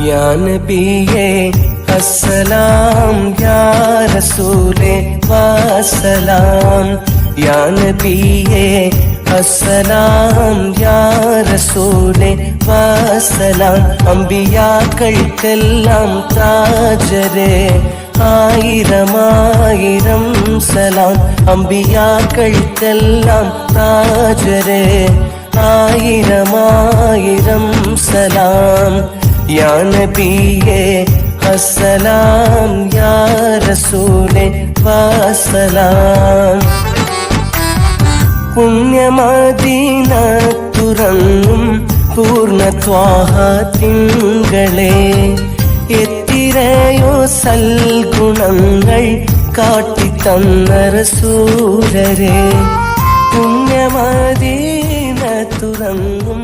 യാ നബിയേ അസ്സലാം യാ റസൂലേ വസ്സലാം യാ നബിയേ അസ്സലാം യാ റസൂലേ വസ്സലാം അമ്പിയാക്കൾക്കെല്ലാം താജരേ ആയിരമായിരം സലാം അമ്പിയാക്കൾക്കെല്ലാം താജരേ ആയിരമായിരം സലാം യാ നബിയേ അസ്സലാം യാ റസൂലേ വസ്സലാം പുണ്യമദീന തുറങ്ങും പൂർണ്ണ ത്വാഹ തിങ്കളെ എത്തിരയോ സൽഗുണങ്ങൾ കാട്ടിത്തന്ന റസൂലരെ പുണ്യമദീന തുറങ്ങും